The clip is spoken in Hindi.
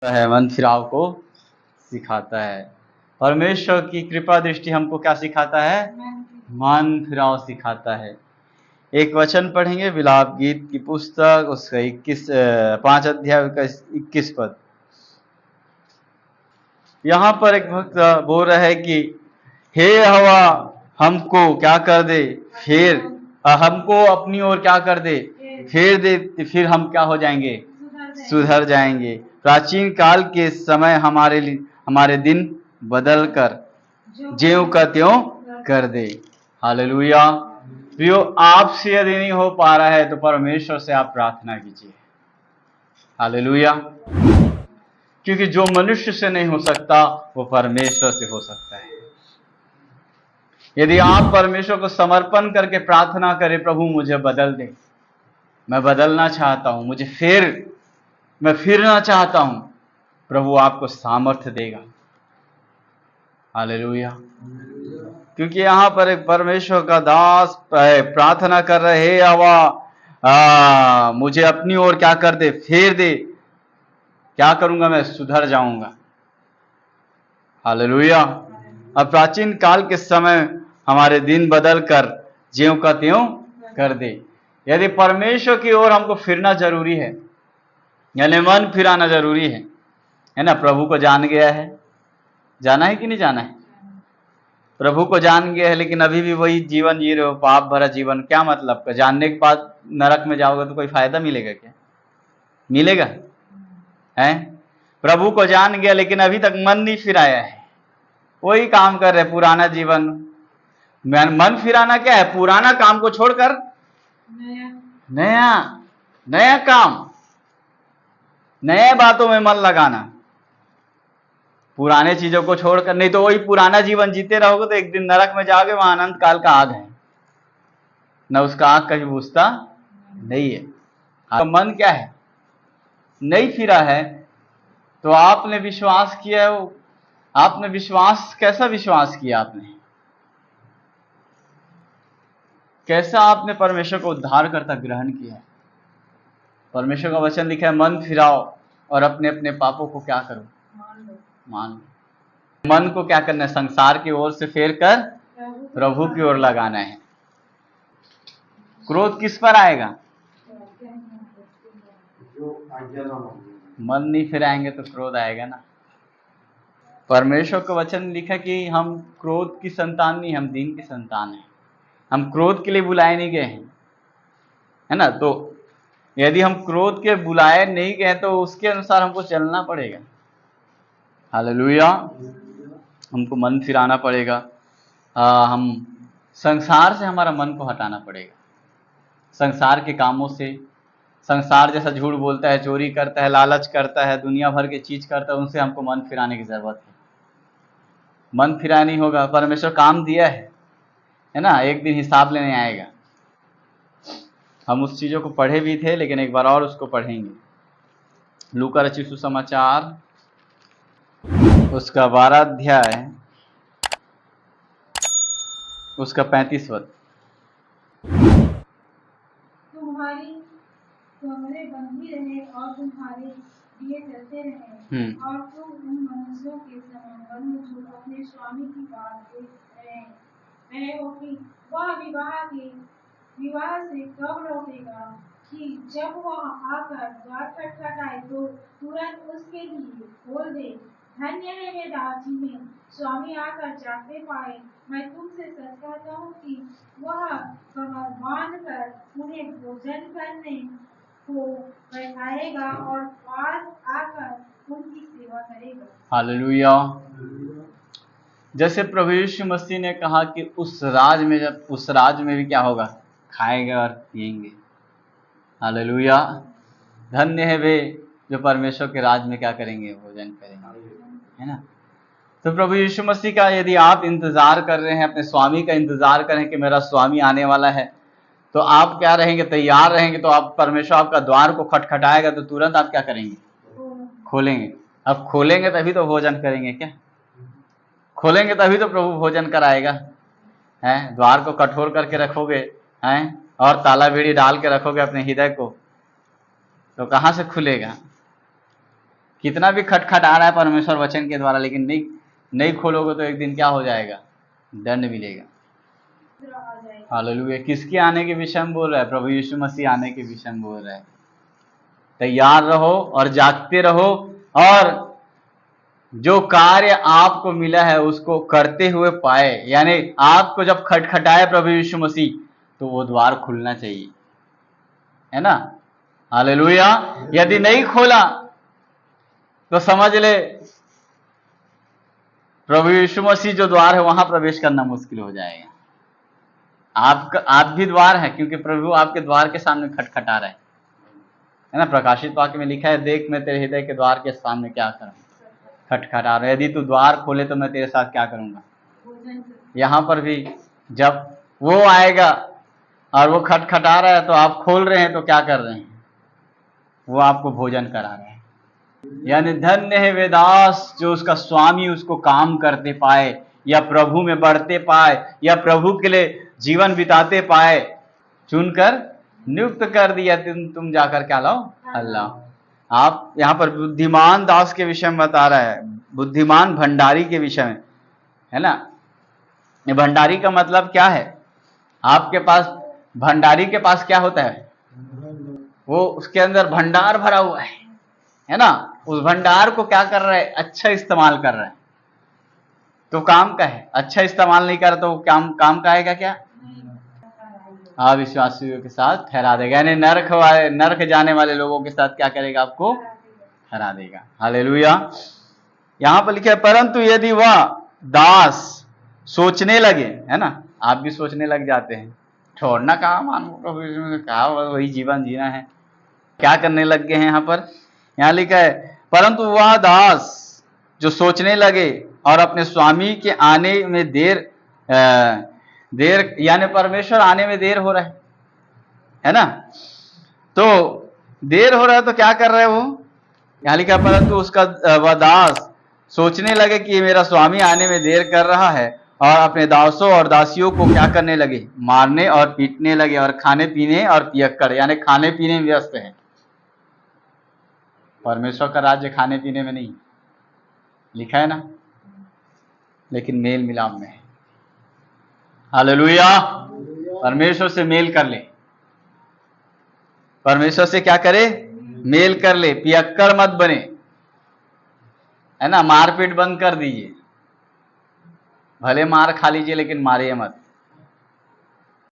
है, मन फिराव को सिखाता है। परमेश्वर की कृपा दृष्टि हमको क्या सिखाता है? मन फिराव सिखाता है। एक वचन पढ़ेंगे विलाप गीत की पुस्तक, उसका 5 अध्याय का 21 पद। यहाँ पर एक भक्त बोल रहा है कि हे हवा हमको क्या कर दे, फिर हमको अपनी ओर क्या कर दे, फेर दे, फिर हम क्या हो जाएंगे? सुधर जाएंगे। प्राचीन काल के समय हमारे दिन बदल कर ज्यों का त्यों कर दे। हालेलुया। प्रियो, आपसे यदि नहीं हो पा रहा है तो परमेश्वर से आप प्रार्थना कीजिए। हालेलुया। क्योंकि जो मनुष्य से नहीं हो सकता वो परमेश्वर से हो सकता है। यदि आप परमेश्वर को समर्पण करके प्रार्थना करें, प्रभु मुझे बदल दे, मैं बदलना चाहता हूं, मैं फिरना चाहता हूं, प्रभु आपको सामर्थ्य देगा। हालेलुया। क्योंकि यहां पर एक परमेश्वर का दास प्रार्थना कर रहे, हे हवा मुझे अपनी ओर क्या कर दे, फेर दे, क्या करूंगा? मैं सुधर जाऊंगा। हालेलुया। अब प्राचीन काल के समय हमारे दिन बदल कर ज्यों का त्यों कर दे। यदि परमेश्वर की ओर हमको फिरना जरूरी है, यानी मन फिराना जरूरी है ना। प्रभु को जान गया है, जाना है कि नहीं जाना है? प्रभु को जान गया है, लेकिन अभी भी वही जीवन जी रहे हो, पाप भरा जीवन। क्या मतलब का? जानने के बाद नरक में जाओगे तो कोई फायदा मिलेगा क्या? मिलेगा है? प्रभु को जान गया लेकिन अभी तक मन नहीं फिराया है, वही काम कर रहे, पुराना जीवन। मन फिराना क्या है? पुराना काम को छोड़कर नया नया काम, नए बातों में मन लगाना, पुराने चीजों को छोड़कर। नहीं तो वही पुराना जीवन जीते रहोगे तो एक दिन नरक में जाओगे, वहां अनंत काल का आग है, न उसका आग कभी बुझता नहीं है। आपका मन क्या है? नहीं फिरा है तो आपने विश्वास किया है, आपने विश्वास, कैसा विश्वास किया आपने? कैसा आपने परमेश्वर को उद्धारकर्ता ग्रहण किया है? परमेश्वर का वचन लिखा है, मन फिराओ और अपने अपने पापों को क्या करो? मान लो। मन को क्या करना है? संसार की ओर से फेर कर प्रभु की ओर लगाना है। क्रोध किस पर आएगा? मन नहीं फिराएंगे तो क्रोध आएगा ना। परमेश्वर का वचन लिखा कि हम क्रोध की संतान नहीं, हम दीन की संतान हैं। हम क्रोध के लिए बुलाए नहीं गए हैं, है ना। तो यदि हम क्रोध के बुलाए नहीं गए तो उसके अनुसार हमको चलना पड़ेगा। हालेलुया। हमको मन फिराना पड़ेगा। हम संसार से हमारा मन को हटाना पड़ेगा, संसार के कामों से। संसार जैसा झूठ बोलता है, चोरी करता है, लालच करता है, दुनिया भर की चीज करता है, उनसे हमको मन फिराने की जरूरत है। मन फिरा नहीं होगा। परमेश्वर काम दिया है ना, एक दिन हिसाब लेने आएगा। हम उस चीजों को पढ़े भी थे, लेकिन एक बार और उसको पढ़ेंगे। लूका रचित सुसमाचार उसका 12 अध्याय उसका 35 पद। तुम्हारे बंधी रहे और तुम्हारे लिए चलते रहे, और तुम उन मनुष्यों के समान बनो जो अपने स्वामी की बात रहे हो कि वह विवाह से कब लौटेगा, कि जब वह आकर द्वार खटखटाए तो तुरंत उसके लिए खोल दे। धन्य है वे दास जिन्हें स्वामी आकर जागते पाए। मैं तुमसे सच कहता हूँ कि वह कमर बांध कर उन्हें भोजन करने को बैठाएगा और पास आकर उनकी सेवा करेगा। हालेलुया। जैसे प्रभु यीशु मसीह ने कहा कि उस राज में भी क्या होगा? खाएंगे और पिएंगे। हालेलुया। धन्य है वे जो परमेश्वर के राज में क्या करेंगे? भोजन करेंगे, है ना। तो प्रभु यीशु मसीह का यदि आप इंतजार कर रहे हैं, अपने स्वामी का इंतजार कर रहे हैं कि मेरा स्वामी आने वाला है, तो आप क्या रहेंगे? तैयार रहेंगे। तो आप, परमेश्वर आपका द्वार को खटखटाएगा तो तुरंत आप क्या करेंगे? खोलेंगे। अब खोलेंगे तभी तो भोजन करेंगे क्या? खोलेंगे तभी तो प्रभु भोजन कराएगा, है। द्वार को कठोर करके रखोगे, हैं, और ताला बीड़ी डाल के रखोगे अपने हृदय को, तो कहां से खुलेगा? कितना भी खटखटा रहा है परमेश्वर वचन के द्वारा, लेकिन नहीं खोलोगे तो एक दिन क्या हो जाएगा? दंड मिलेगा। हालेलुया। किसके आने के विषय में बोल रहा है? प्रभु यीशु मसीह आने के विषय में बोल रहा है। तैयार रहो और जागते रहो, और जो कार्य आपको मिला है उसको करते हुए पाए। यानी आपको जब खटखटाए प्रभु यीशु मसीह, तो वो द्वार खुलना चाहिए, है ना? हालेलुया। यदि नहीं खोला तो समझ ले प्रभु यीशु मसीह जो द्वार है वहां प्रवेश करना मुश्किल हो जाएगा। आप भी द्वार है, क्योंकि प्रभु आपके द्वार के सामने खटखटा रहे हैं, है ना? प्रकाशित वाक्य में लिखा है, देख मैं तेरे हृदय के द्वार के सामने क्या करूं? खटखटा रहे। यदि तू द्वार खोले तो मैं तेरे साथ क्या करूंगा? यहां पर भी जब वो आएगा और वो खटखटा रहा है तो आप खोल रहे हैं, तो क्या कर रहे हैं? वो आपको भोजन करा रहे हैं। यानी धन्य है वे दास जो उसका स्वामी उसको काम करते पाए, या प्रभु में बढ़ते पाए, या प्रभु के लिए जीवन बिताते पाए। चुनकर नियुक्त कर दिया, तुम जाकर क्या लाओ? अल्लाह। आप यहाँ पर बुद्धिमान दास के विषय में बता रहा है, बुद्धिमान भंडारी के विषय में, है ना? ये भंडारी का मतलब क्या है? आपके पास भंडारी के पास क्या होता है? वो उसके अंदर भंडार भरा हुआ है ना? उस भंडार को क्या कर रहा है? अच्छा इस्तेमाल कर रहा है। तो काम का है, अच्छा इस्तेमाल नहीं कर तो काम का आएगा क्या? अविश्वासियों के साथ ठहरा देगा। यानी नरक जाने वाले लोगों के साथ क्या करेगा? आपको ठहरा देगा। हालेलुया। यहां पर लिखा है, परंतु यदि वह दास सोचने लगे, है ना? आप भी सोचने लग जाते हैं, छोड़ना कहा, मानो कहा वही जीवन जीना है, क्या करने लग गए हैं? यहाँ पर यहाँ लिखा है, परंतु वह दास जो सोचने लगे और अपने स्वामी के आने में देर यानी परमेश्वर आने में देर हो रहा है ना? तो देर हो रहा है तो क्या कर रहा है वो? यहाँ लिखा, परंतु उसका वह दास सोचने लगे कि मेरा स्वामी आने में देर कर रहा है, और अपने दासों और दासियों को क्या करने लगे? मारने और पीटने लगे, और खाने पीने और पियक्कड़, यानी खाने पीने में व्यस्त है। परमेश्वर का राज्य खाने पीने में नहीं, लिखा है ना, लेकिन मेल मिलाप में है। हालेलुया। परमेश्वर से मेल कर ले। परमेश्वर से क्या करे? मेल कर ले। पियक्कड़ मत बने, है ना? मारपीट बंद कर दीजिए। भले मार खा लीजिए, लेकिन मारिए मत।